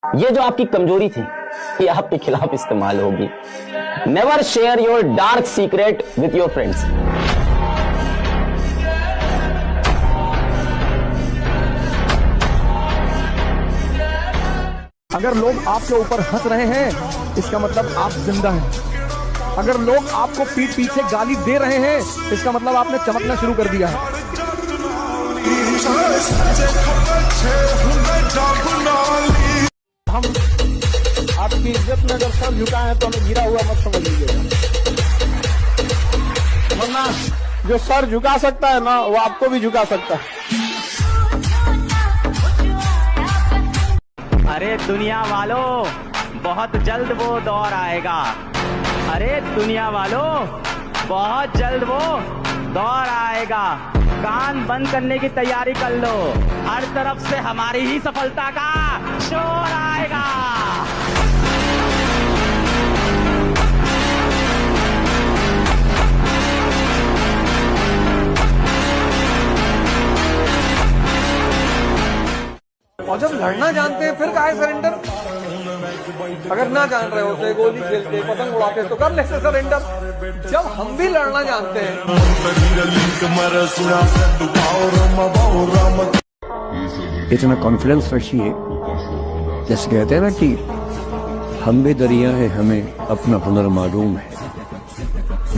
ये जो आपकी कमजोरी थी ये आपके खिलाफ इस्तेमाल होगी। Never share your dark secret with your friends. अगर लोग आपके ऊपर हंस रहे हैं इसका मतलब आप जिंदा हैं। अगर लोग आपको पीठ पीछे गाली दे रहे हैं इसका मतलब आपने चमकना शुरू कर दिया है। हम आपकी इज्जत में अगर सर झुकाए हैं तो हमें गिरा हुआ मत समझ लीजिएगा, वरना जो सर झुका सकता है ना वो आपको भी झुका सकता है। अरे दुनिया वालों, बहुत जल्द वो दौर आएगा। अरे दुनिया वालों, बहुत जल्द वो दौर आएगा। कान बंद करने की तैयारी कर लो, हर तरफ से हमारी ही सफलता का शोर आएगा। और जब लड़ना जानते हैं फिर काहे सरेंडर? अगर ना जान रहे होते, गोली खेलते, पतंग उड़ाते तो कर लेते सरेंडर। जब हम भी लड़ना जानते हैं। इतना कॉन्फिडेंस रखिए, जैसे कहते हैं ना कि हम भी दरिया है, हमें अपना हुनर मालूम है,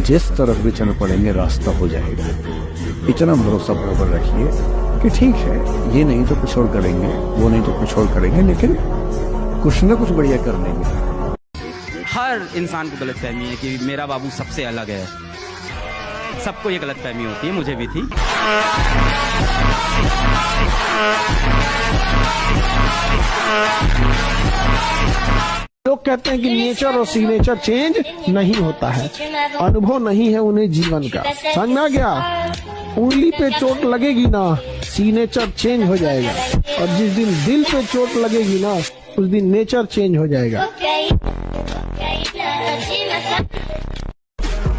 जिस तरफ भी चल पड़ेंगे रास्ता हो जाएगा। इतना भरोसा बराबर रखिए कि ठीक है, ये नहीं तो कुछ और करेंगे, वो नहीं तो कुछ और करेंगे, लेकिन कुछ ना कुछ बढ़िया कर लेंगे। हर इंसान को गलतफहमी है कि मेरा बाबू सबसे अलग है। सबको ये गलतफहमी होती है, मुझे भी थी। लोग कहते हैं कि नेचर और सिग्नेचर चेंज नहीं होता है, अनुभव नहीं है उन्हें जीवन का। समझ में आ गया? उंगली पे चोट लगेगी ना, सिग्नेचर चेंज हो जाएगा, और जिस दिन दिल पे चोट लगेगी ना उस दिन नेचर चेंज हो जाएगा।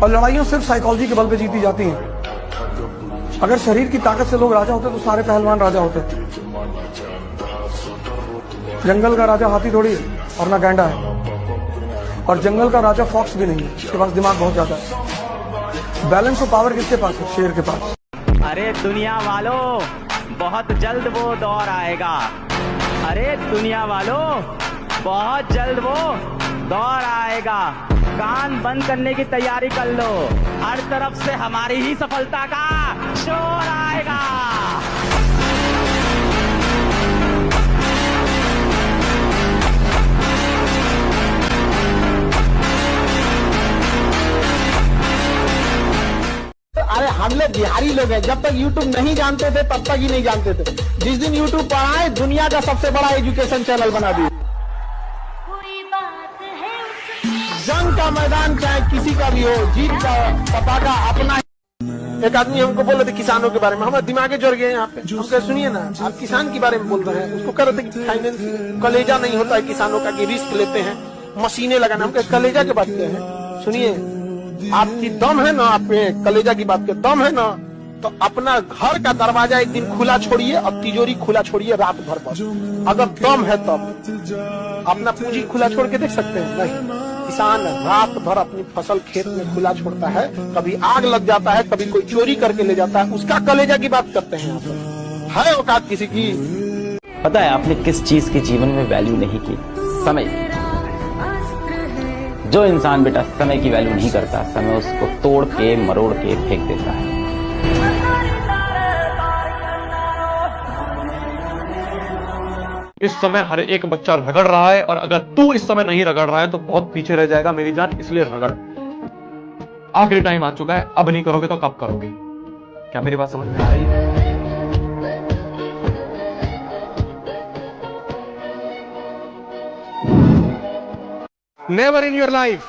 और लड़ाइयाँ सिर्फ साइकोलॉजी के बल पे जीती जाती हैं। अगर शरीर की ताकत से लोग राजा होते तो सारे पहलवान राजा होते। जंगल का राजा हाथी थोड़ी है और ना गैंडा है, और जंगल का राजा फॉक्स भी नहीं है, उसके पास दिमाग बहुत ज्यादा है। बैलेंस और पावर किसके पास है? शेर के पास। अरे दुनिया वालों, बहुत जल्द वो दौर आएगा। अरे दुनिया वालों, बहुत जल्द वो दौर आएगा। कान बंद करने की तैयारी कर लो, हर तरफ से हमारी ही सफलता का शोर आएगा। अरे हम लोग बिहारी लोग हैं, जब तक YouTube नहीं जानते थे तब तक ही नहीं जानते थे। जिस दिन YouTube पढ़ाए, दुनिया का सबसे बड़ा एजुकेशन चैनल बना दिया। जंग का मैदान चाहे किसी का भी हो, जीत का पताका अपना। एक आदमी हमको बोल रहे थे किसानों के बारे में, हमारे दिमागे जड़ गए यहाँ पे। हम कहे सुनिए ना, आप किसान के बारे में बोल रहे हैं, उसको कह रहे थे कि फाइनेंस कलेजा नहीं होता है किसानों का, कि रिस्क लेते हैं, मशीनें लगाना। हम कहे कलेजा की बात क्या है? सुनिए, आपकी दम है ना, आप पे कलेजा की बात के दम है ना, तो अपना घर का दरवाजा एक दिन खुला छोड़िए और तिजोरी खुला छोड़िए रात भर पर। अगर दम है तब अपना पूंजी खुला छोड़ के देख सकते हैं? नहीं। किसान रात भर अपनी फसल खेत में खुला छोड़ता है, कभी आग लग जाता है, कभी कोई चोरी करके ले जाता है, उसका कलेजा की बात करते हैं। है औकात किसी की? पता है आपने किस चीज की जीवन में वैल्यू नहीं की? समय की। जो इंसान बेटा समय की वैल्यू नहीं करता, समय उसको तोड़ के मरोड़ के फेंक देता है। इस समय हर एक बच्चा रगड़ रहा है, और अगर तू इस समय नहीं रगड़ रहा है तो बहुत पीछे रह जाएगा मेरी जान, इसलिए रगड़। आखिरी टाइम आ चुका है, अब नहीं करोगे तो कब करोगे? क्या मेरी बात समझ में आ रही है? Never in your life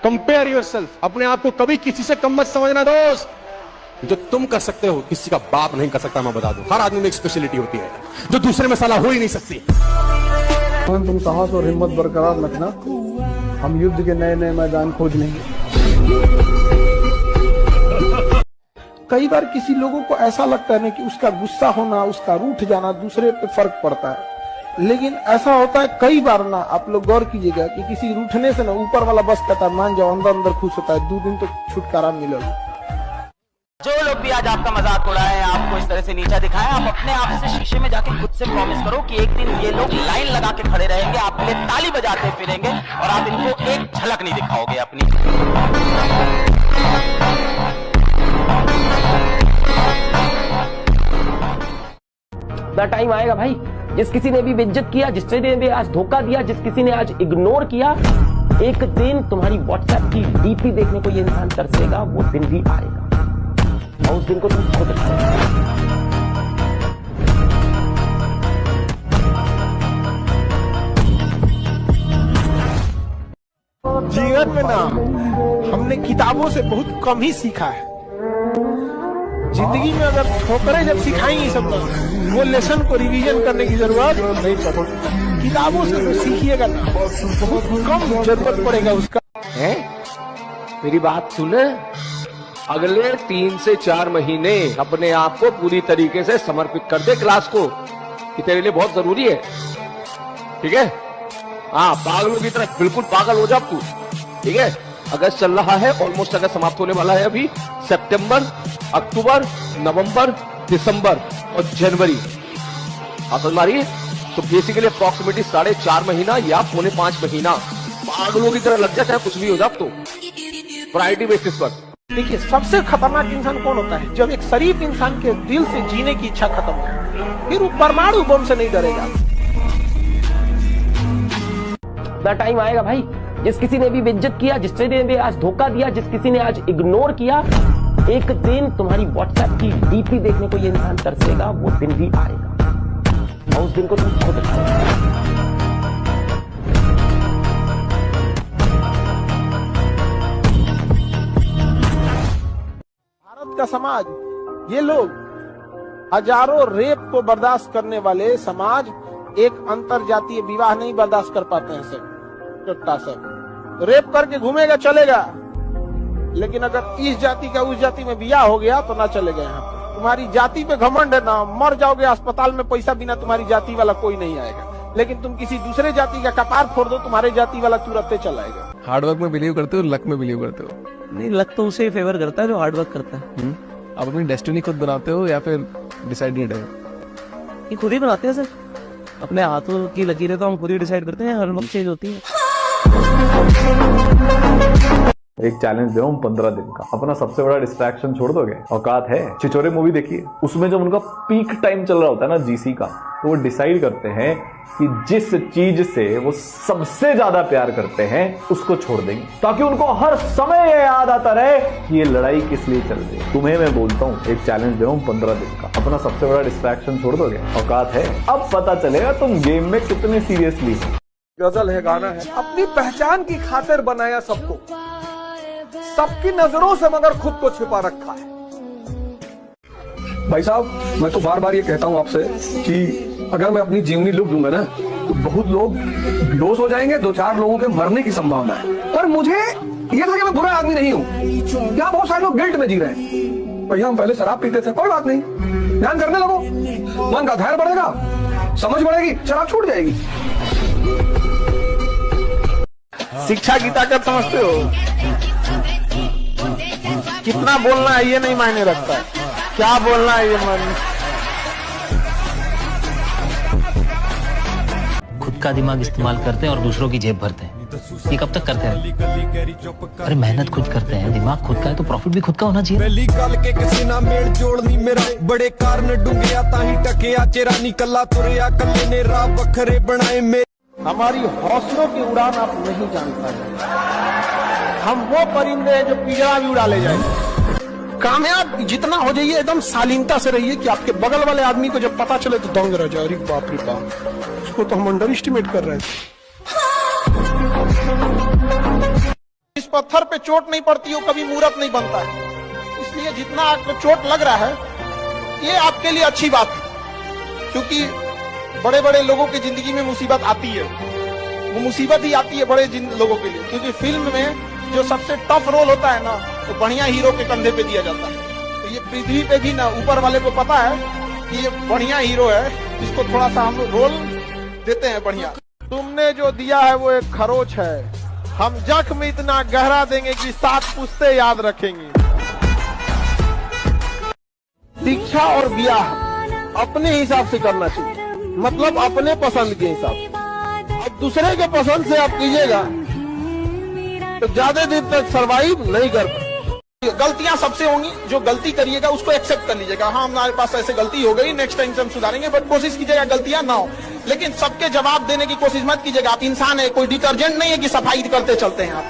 compare yourself. अपने आप को कभी किसी से कम मत समझना दोस्त। जो तुम कर सकते हो किसी का बाप नहीं कर सकता, मैं बता दूं। हर आदमी में एक स्पेशलिटी होती है जो दूसरे में साला हो ही नहीं सकती। तुम साहस और हिम्मत बरकरार रखना, हम युद्ध के नए नए मैदान खोज लेंगे। कई बार किसी लोगों को ऐसा लगता है ना कि उसका गुस्सा होना, उसका रूठ जाना दूसरे पे फर्क पड़ता है, लेकिन ऐसा होता है कई बार ना, आप लोग गौर कीजिएगा कि किसी रूठने से ना ऊपर वाला बस कहता है मान जाओ, अंदर अंदर खुश होता है, 2 दिन तो छुटकारा मिलेगा। जो लोग भी आज आपका मजाक उड़ाए, आपको इस तरह से नीचा दिखाया, आप अपने आप से शीशे में जाके खुद से प्रॉमिस करो कि एक दिन ये लोग लाइन लगा के खड़े रहेंगे, आपके लिए ताली बजाते फिरेंगे और आप इनको एक झलक नहीं दिखाओगे अपनी। द टाइम आएगा भाई, जिस किसी ने भी बेइज्जत किया, जिसने भी आज धोखा दिया, जिस किसी ने आज इग्नोर किया, एक दिन तुम्हारी व्हाट्सएप की डीपी देखने को ये इंसान तरसेगा, वो दिन भी आएगा और उस दिन को तुम खुद जीवन में ना हमने किताबों से बहुत कम ही सीखा है। जिंदगी में अगर ठोकरें जब सिखाएंगी सब ना, वो लेसन को रिवीजन करने की जरूरत नहीं पड़ेगी। किताबों से तो सीखिएगा ना, बहुत कम जरूरत पड़ेगा उसका। मेरी बात सुने, अगले 3 से 4 महीने अपने आप को पूरी तरीके से समर्पित कर दे क्लास को, कि तेरे लिए बहुत जरूरी है। ठीक है? हाँ, पागलों की तरह बिल्कुल पागल हो जा तू। ठीक है? अगस्त चल रहा है, ऑलमोस्ट अगस्त समाप्त होने वाला है। अभी सितंबर, अक्टूबर, नवंबर, दिसंबर और जनवरी समझ मारिए, तो बेसिकली अप्रॉक्सीमेटली 4.5 महीना या 4.5 महीना पागलों की तरह लग जा, चाहे कुछ भी हो जा। तो प्रायोरिटी बेसिस पर देखिए, सबसे खतरनाक इंसान कौन होता है? जब एक शरीफ इंसान के दिल से जीने की इच्छा खत्म हो, फिर वो परमाणु बम से नहीं डरेगा। द टाइम आएगा भाई, जिस किसी ने भी बेइज्जत किया, जिसने भी आज धोखा दिया, जिस किसी ने आज इग्नोर किया, एक दिन तुम्हारी व्हाट्सएप की डीपी देखने को ये इंसान तरसेगा, वो दिन भी आएगा और उस दिन को तुम खुद भारत का समाज, ये लोग हजारों रेप को बर्दाश्त करने वाले समाज एक अंतर जातीय विवाह नहीं बर्दाश्त कर पाते हैं। सब रेप करके घूमेगा चलेगा, लेकिन अगर इस जाति का उस जाति में बियाह हो गया तो ना चलेगा। यहाँ पे तुम्हारी जाति पे घमंड है ना, मर जाओगे अस्पताल में, पैसा बिना तुम्हारी जाति वाला कोई नहीं आएगा। लेकिन तुम किसी दूसरे जाति का कपार फोड़ दो, तुम्हारे जाति वाला तुरंत चला आएगा। हार्डवर्क में बिलीव करते हो, लक में बिलीव करते हो? नहीं, लक तो उसे फेवर करता है जो हार्डवर्क करता है। आप अपनी डेस्टिनी खुद बनाते हो या फिर डिसाइडेड है? ये खुद ही बनाते हैं सर, अपने हाथों की लकीरें तो हम खुद ही डिसाइड करते हैं, हर वक्त चेंज होती है। एक चैलेंज दे 15 दिन का, अपना सबसे बड़ा डिस्ट्रैक्शन छोड़ दोगे? औकात है? छिछोरे मूवी देखिए, उसमें जब उनका पीक टाइम चल रहा होता है ना जीसी का, तो वो डिसाइड करते हैं कि जिस चीज से वो सबसे ज्यादा प्यार करते हैं उसको छोड़ देंगे, ताकि उनको हर समय ये याद आता रहे कि ये लड़ाई किस लिए चल रही है। तुम्हें मैं बोलता हूँ, एक चैलेंज दे 15 दिन का, अपना सबसे बड़ा डिस्ट्रैक्शन छोड़ दोगे? औकात है? अब पता चलेगा तुम गेम में कितने सीरियसली हो। गजल है, गाना है, अपनी पहचान की खातिर बनाया सबको, सबकी नजरों से मगर खुद को छिपा रखा है। भाई साहब, मैं तो बार बार ये कहता हूँ आपसे कि अगर मैं अपनी जीवनी लुक दूंगा ना, तो बहुत लोग बेहोश हो जाएंगे, 2-4 लोगों के मरने की संभावना है। पर मुझे ये था कि मैं बुरा आदमी नहीं हूँ। यहाँ बहुत सारे लोग गिल्ट में जी रहे हैं। भैया हम पहले शराब पीते थे, कोई बात नहीं, ध्यान करने लगो, मन का धैर्य बढ़ेगा, समझ बढ़ेगी, शराब छूट जाएगी। शिक्षा की ताकत समझते हो? कितना बोलना है ये नहीं मायने रखता है, क्या बोलना है ये मायने। खुद का दिमाग इस्तेमाल करते हैं और दूसरों की जेब भरते हैं। ये कब तक करते हैं? अरे मेहनत खुद करते हैं, दिमाग खुद का है तो प्रॉफिट भी खुद का होना चाहिए। पहली गल के किसी ना मेल जोड़नी मेरा, बड़े कारण डूंगिया ताही टकिया चेरा निकला तुरया कल्ले ने राह बखरे बनाए मेरे। हमारी हौसलों की उड़ान आप नहीं जान पाए। हम वो परिंदे हैं जो पिंजरा भी उड़ा ले जाएंगे। कामयाब जितना हो जाइए, एकदम शालीनता से रहिए कि आपके बगल वाले आदमी को जब पता चले तो दंग रह जाए, अरे बाप रे बाप, उसको तो हम अंडर एस्टिमेट कर रहे थे। इस पत्थर पे चोट नहीं पड़ती हो, कभी मूर्त नहीं बनता है। इसलिए जितना आपको चोट लग रहा है, ये आपके लिए अच्छी बात है, क्योंकि बड़े बड़े लोगों की जिंदगी में मुसीबत आती है, वो मुसीबत ही आती है बड़े लोगों के लिए। क्योंकि फिल्म में जो सबसे टफ रोल होता है ना, तो बढ़िया हीरो के कंधे पे दिया जाता है। तो ये पृथ्वी पे भी ना ऊपर वाले को पता है कि ये बढ़िया हीरो है, जिसको थोड़ा सा हम रोल देते हैं बढ़िया। तुमने जो दिया है वो एक खरोच है, हम जख्म इतना गहरा देंगे कि 7 पुश्ते याद रखेंगी। शिक्षा और ब्याह अपने हिसाब से करना चाहिए, मतलब अपने पसंद के हिसाब से। अब दूसरे के पसंद से आप कीजिएगा तो ज्यादा दिन तक सरवाइव नहीं कर पाए। गलतियां सबसे होंगी, जो गलती करिएगा उसको एक्सेप्ट कर लीजिएगा। हाँ, हमारे पास ऐसे गलती हो गई, नेक्स्ट टाइम से हम सुधारेंगे, बट कोशिश कीजिएगा गलतियां ना हो। लेकिन सबके जवाब देने की कोशिश मत कीजिएगा। आप इंसान है, कोई डिटर्जेंट नहीं है कि सफाई करते चलते हैं आप।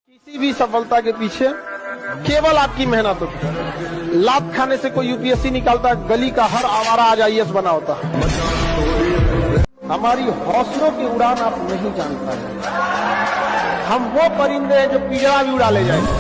किसी भी सफलता के पीछे केवल आपकी मेहनत होती है। लात खाने से कोई यूपीएससी निकालता, गली का हर आवारा आज आईएएस बना होता है। हमारी हौसलों की उड़ान आप नहीं जान पाए। हम वो परिंदे हैं जो पिंजरा भी उड़ा ले जाएंगे।